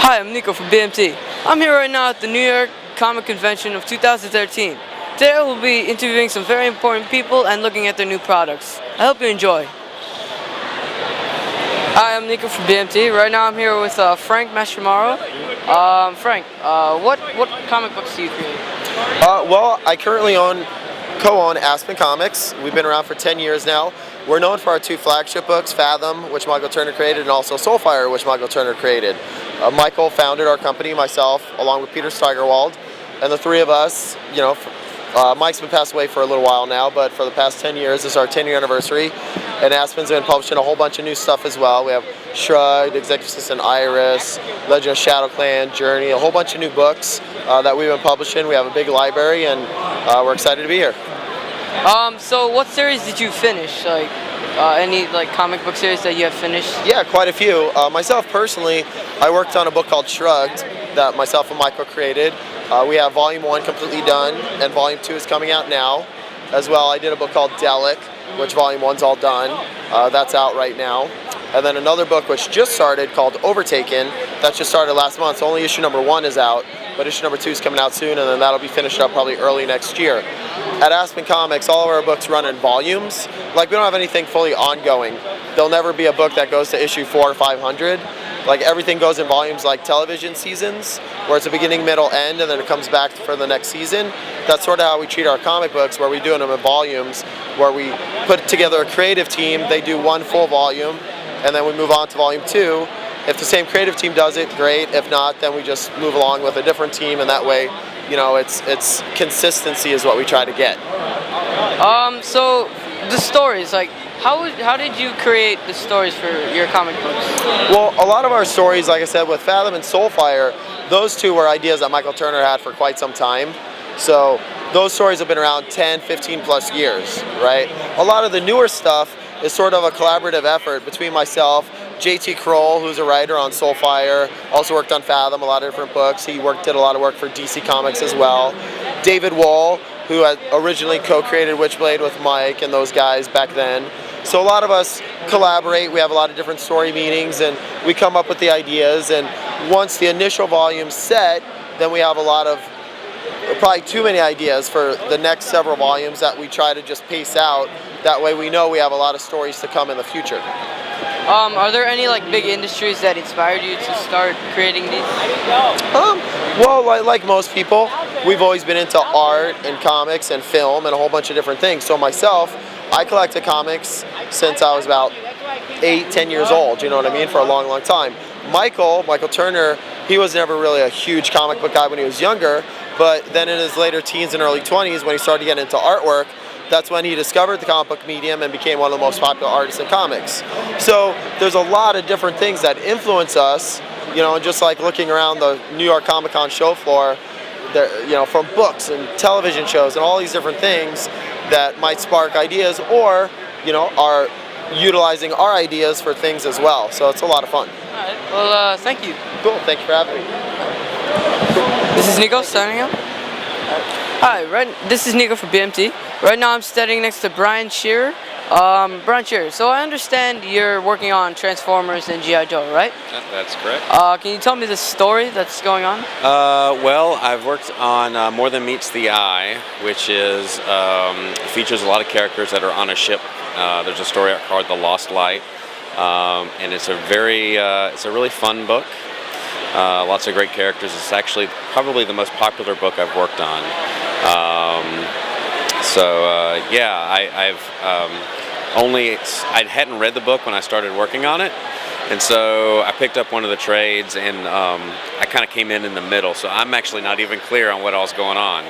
Hi, I'm Nico from BMT. I'm here right now at the New York Comic Convention of 2013. Today I will be interviewing some very important people and looking at their new products. I hope you enjoy. Hi, I'm Nico from BMT. Right now I'm here with Frank Mastromauro. Frank, what comic books do you create? Well, I currently co-own Aspen Comics. We've been around for 10 years now. We're known for our two flagship books, Fathom, which Michael Turner created, and also Soulfire, which Michael Turner created. Michael founded our company, myself, along with Peter Steigerwald, and the three of us, Mike's been passed away for a little while now, but for the past 10 years, this is our 10-year anniversary, and Aspen's been publishing a whole bunch of new stuff as well. We have Shrugged, Executive Assistant Iris, Legend of Shadow Clan, Journey, a whole bunch of new books that we've been publishing. We have a big library, and we're excited to be here. So what series did you finish? Any comic book series that you have finished? Yeah, quite a few. Myself personally, I worked on a book called Shrugged that myself and Michael created. We have Volume 1 completely done, and Volume 2 is coming out now. As well, I did a book called Delic, which Volume 1's all done. That's out right now. And then another book which just started called Overtaken, that just started last month. So only issue number 1 is out, but issue number 2 is coming out soon, and then that'll be finished up probably early next year. At Aspen Comics, all of our books run in volumes. We don't have anything fully ongoing. There'll never be a book that goes to issue 400 or 500. Everything goes in volumes like television seasons, where it's a beginning, middle, end, and then it comes back for the next season. That's sort of how we treat our comic books, where we do them in volumes, where we put together a creative team, they do one full volume, and then we move on to Volume 2. If the same creative team does it, great. If not, then we just move along with a different team, and that way, it's consistency is what we try to get. So the stories, how did you create the stories for your comic books? Well, a lot of our stories, like I said, with Fathom and Soulfire, those two were ideas that Michael Turner had for quite some time. So those stories have been around 10, 15 plus years, right? A lot of the newer stuff is sort of a collaborative effort between myself, JT Kroll, who's a writer on Soulfire, also worked on Fathom, a lot of different books. He did a lot of work for DC Comics as well. David Wohl, who had originally co-created Witchblade with Mike and those guys back then. So a lot of us collaborate. We have a lot of different story meetings, and we come up with the ideas. And once the initial volume's set, then we have a lot of, probably too many ideas for the next several volumes that we try to just pace out. That way we know we have a lot of stories to come in the future. Are there any big industries that inspired you to start creating these? Well, like most people, we've always been into art and comics and film and a whole bunch of different things. So myself, I collected comics since I was about 8, 10 years old, you know what I mean, for a long, long time. Michael Turner, he was never really a huge comic book guy when he was younger, but then in his later teens and early 20s, when he started getting into artwork, that's when he discovered the comic book medium and became one of the most popular artists in comics. So there's a lot of different things that influence us, just like looking around the New York Comic Con show floor, from books and television shows and all these different things that might spark ideas or, are utilizing our ideas for things as well. So it's a lot of fun. All right. Well, thank you. Cool. Thank you for having me. This is Nico signing out. Hi, this is Nico from BMT. Right now I'm standing next to Shearer. Shearer, so I understand you're working on Transformers and G.I. Joe, right? That's correct. Can you tell me the story that's going on? Well, I've worked on More Than Meets the Eye, which is features a lot of characters that are on a ship. There's a story arc called The Lost Light, and it's a really fun book. Lots of great characters. It's actually probably the most popular book I've worked on. I hadn't read the book when I started working on it, and so I picked up one of the trades, and I kind of came in the middle, so I'm actually not even clear on what all's going on.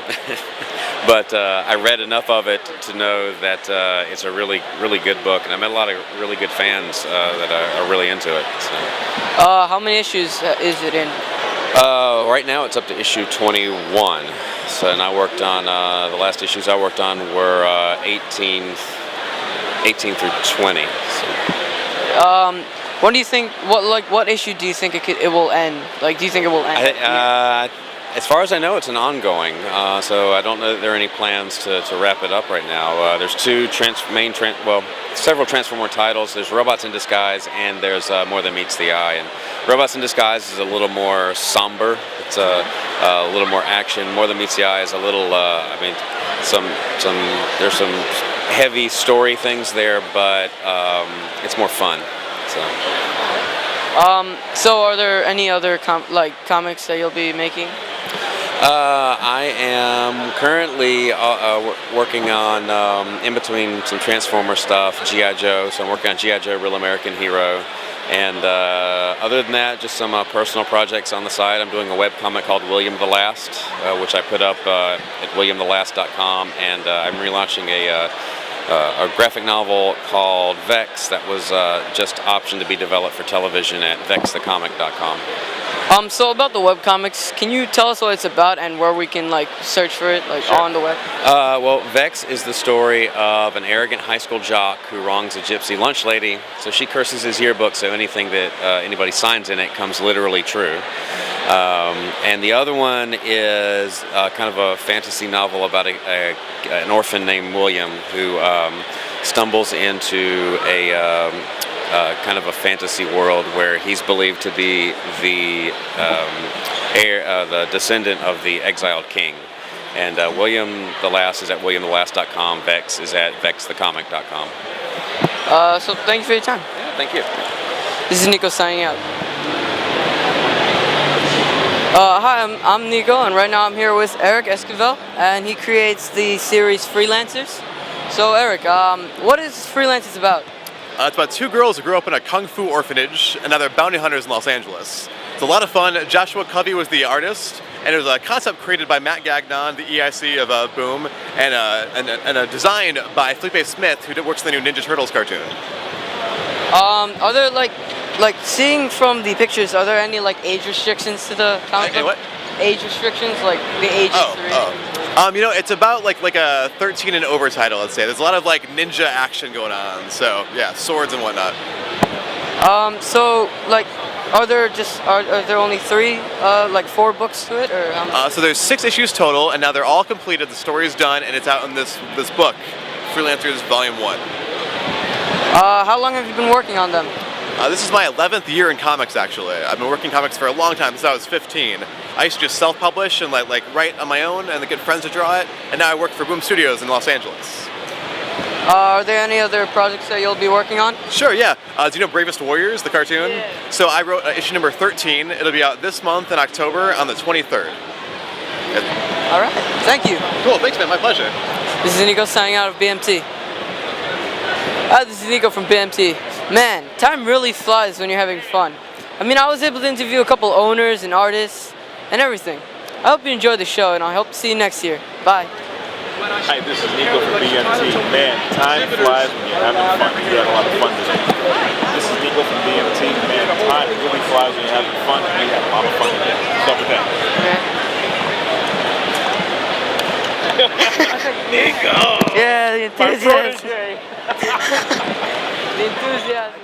But I read enough of it to know that it's a really, really good book, and I met a lot of really good fans that are really into it. So. How many issues is it in? Right now it's up to issue 21. So, and I worked on, the last issues I worked on were 18 through 20. So. When do you think, what issue do you think it will end? Do you think it will end? I As far as I know, it's an ongoing, so I don't know that there are any plans to wrap it up right now. There's two several Transformer titles. There's Robots in Disguise, and there's More Than Meets the Eye. And Robots in Disguise is a little more somber. It's a little more action. More Than Meets the Eye is a little, there's some heavy story things there, but it's more fun. So are there any other comics that you'll be making? I am currently working on, in between some Transformer stuff, G.I. Joe, so I'm working on G.I. Joe Real American Hero, and other than that, just some personal projects on the side. I'm doing a webcomic called William the Last, which I put up at williamthelast.com, and I'm relaunching a graphic novel called Vexx that was just optioned to be developed for television at vexthecomic.com. So about the webcomics, can you tell us what it's about and where we can search for it Sure. on the web? Well, Vexx is the story of an arrogant high school jock who wrongs a gypsy lunch lady, so she curses his yearbook, so anything that anybody signs in it comes literally true. And the other one is kind of a fantasy novel about an orphan named William who stumbles into a kind of a fantasy world where he's believed to be the the descendant of the exiled king. And William the Last is at williamthelast.com. Vexx is at vexthecomic.com. So thank you for your time. Yeah, thank you. This is Nico signing out. Hi, I'm Nico, and right now I'm here with Eric Esquivel, and he creates the series Freelancers. So Eric, what is Freelancers about? It's about two girls who grew up in a kung fu orphanage, and now they're bounty hunters in Los Angeles. It's a lot of fun. Joshua Covey was the artist, and it was a concept created by Matt Gagnon, the EIC of Boom, and a design by Felipe Smith, who works in the new Ninja Turtles cartoon. Are there seeing from the pictures, are there any age restrictions to the comic book? What? Age restrictions, like the age of 3? It's about like a 13 and over title, let's say. There's a lot of ninja action going on, so yeah, swords and whatnot. So are there only 3, 4 books to it, or how many? So there's 6 issues total, and now they're all completed. The story's done, and it's out in this book, Freelancers Volume 1. How long have you been working on them? This is my 11th year in comics, actually. I've been working comics for a long time, since I was 15. I used to just self-publish and write on my own and get friends to draw it, and now I work for Boom Studios in Los Angeles. Are there any other projects that you'll be working on? Sure, yeah. Do you know Bravest Warriors, the cartoon? Yeah. So I wrote issue number 13. It'll be out this month in October on the 23rd. All right, thank you. Cool, thanks man, my pleasure. This is Nico signing out of BMT. This is Nico from BMT. Man, time really flies when you're having fun. I was able to interview a couple owners and artists and everything. I hope you enjoyed the show, and I hope to see you next year. Bye. Hi, this is Nico from BMT. Man, time flies when you're having fun. We had a lot of fun today. This is Nico from BMT. Man, time really flies when you're having fun. We had a lot of fun today. Stop with that. Nico! Yeah, the enthusiasm. The enthusiasm.